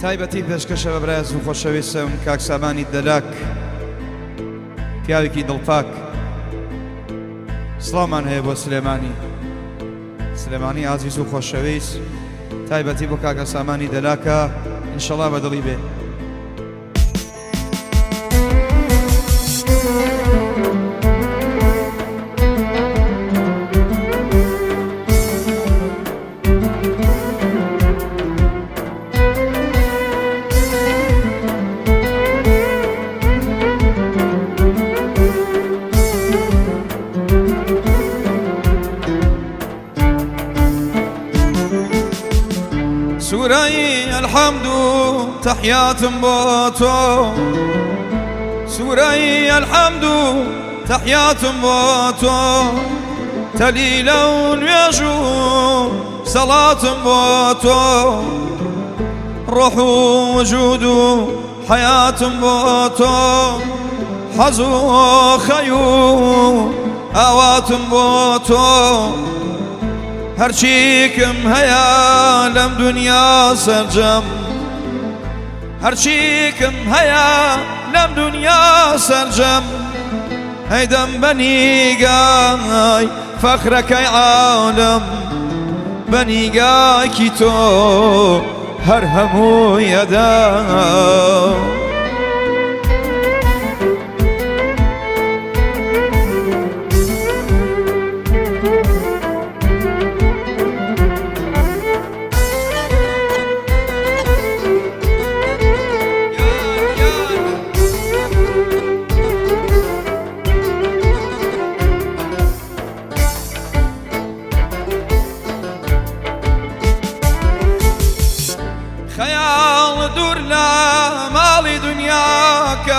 تایبەتی پێشکەشە بە برای زوو خۆشەویستم کاک سامانی دەلاک، پیاوێکی دڵپاک. سڵامان هەیە بۆ سلێمانی ئازیز و خۆشەویست، تایبەتی بۆ کاکە سامانی دەلاکە، ئینشەڵا بەدڵی بێ. سوري الحمد تحيات بوتو، سوري الحمد تحيات بوتو، تليلا يجو صلاة بوتو، روح وجود حياة بوتو، حزو خيو آوات بوتو، هرچیکم هیا لم دنیا سرجم، هرچیکم هیا لم دنیا سرجم، هیدم بنیگای فخرک عالم، بنیگای کی تو هر همو یدم. خيال دور لا مالي دنياك،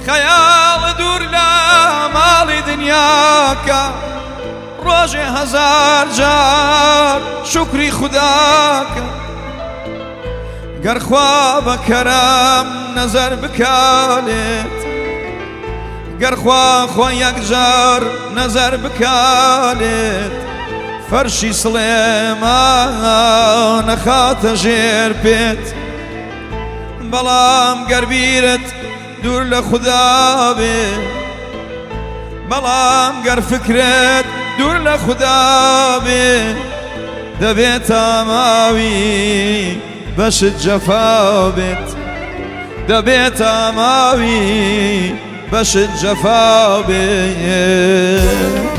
خيال دور لا مالي دنياك، روجي هزار جار شكري خداك، قرخوا بكرم نظر بكالت، قرخوا خويك جار نظر بكالت، فرشي سليمان خات جير بيت، بلام قربيرت دور لخدا بي، بلام قر فكرت دور لخدا بي، دبيت ماوي باش الجفا بيت، دبيت ماوي باش الجفا بيت.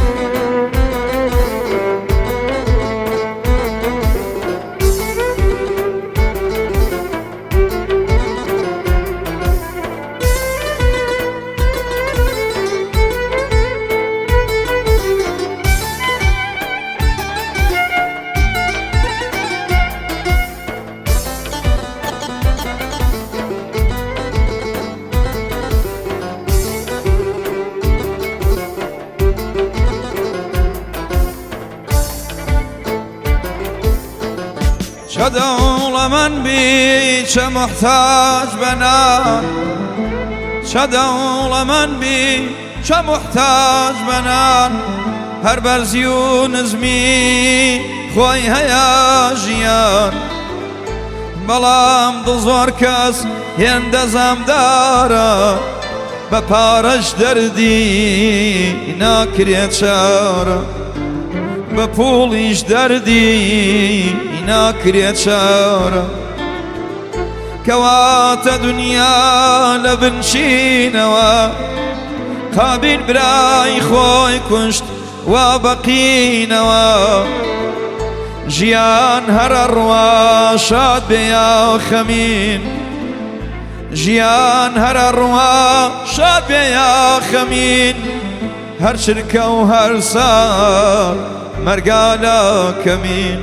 شدول من بي محتاج بنان، شدول من بي محتاج بنان، هر برزيو نزمي خوي هيا جيان، بلام دزور كس يندزم دارا، بپارش دردي ناكريت شارا، بپوليش دردي ناكريت شارة، كوات دنيا لبنشينوا، قابين براي خوي كنشت وبقينوا، جيان هر الروا شاد بيا خمين، جيان هر الروا شاد بيا خمين، هر شركة وهر سار مرقالا كمين،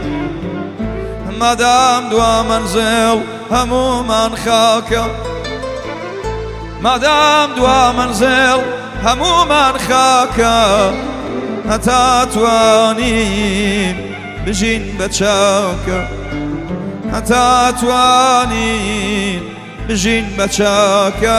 مادام دوا منزل همو من خاكا، مادام دوا منزل همو من خاكا، هتا توانين بجين بتشاكا، هتا توانين بجين بتشاكا.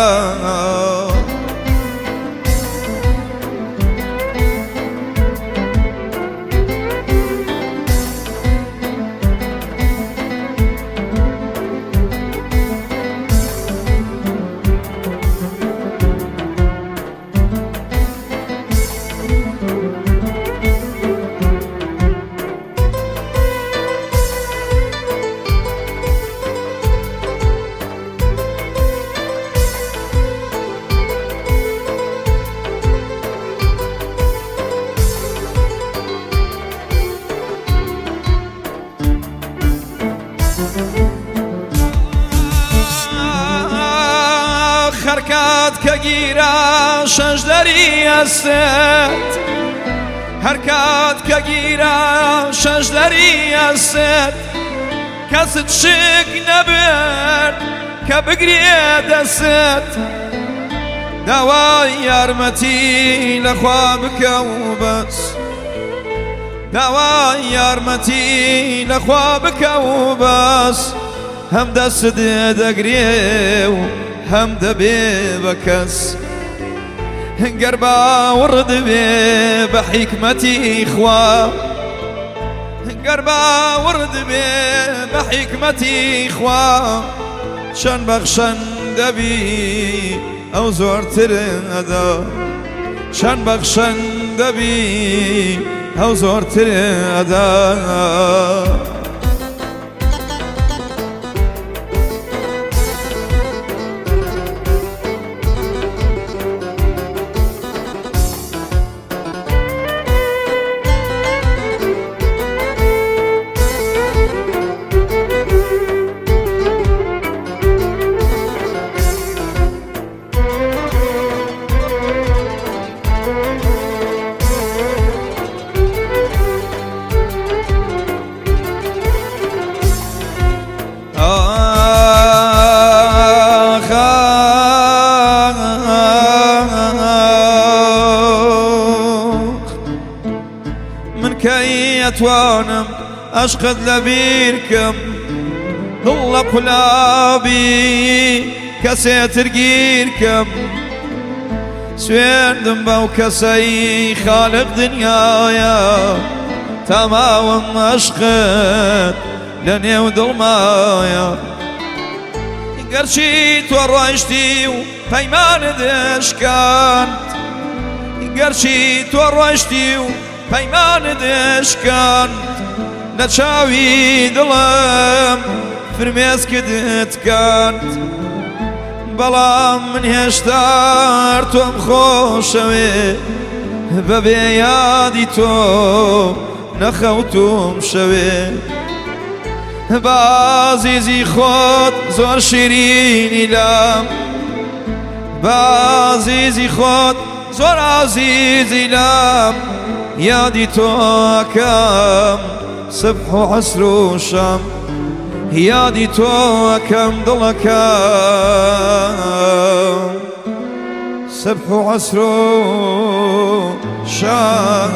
خەرکات کە گیرە شەژدەری ئەسێت هەرکات کە گیرە شەژدەری ئەسێت کەست شک نەبێت کە بگرێ دەست داوای یارمەتی لەخوا بکە و بەس داوای یارمەتی لەخوا بکە و بەس هەم دەست دەگرێ و هەم دەبێ بە کەس گەر باوەڕت بێ بە حیکمەتی خوا گەر باوەڕت بێ بە حیکمەتی خوا چەند بەخشەندەبی ئەو زۆرتر ئەدا چەند بەخشەندەبی ئەو زۆرتر ئەدا توانم عشقت لبیرکم دڵ قولابی کەسێتر گیرکەم سوێندم بەو کەسەی خالق دنیایە تەماوم عشقت لە نێو دڵمایە گەرچی تۆ ڕۆیشتی و پەیمانت دەشکاند گەرچی تۆ ڕۆیشتی و پەیمانت دەشکاند لە چاوی دڵم فرمێسکت کاند بەڵام من هێشتا تۆم خۆشەوێ بەبێ یادی تۆ نەخەوتوم شەوێ بەعزیزی خۆت زۆر شیرینی لام بەعزیزی خۆت زۆر عزیزی لام یادی تۆ ئەکەم سبح و عەسر و شەم یادی تۆ ئەکەم دڵەکەم سبح و عەسر و شەم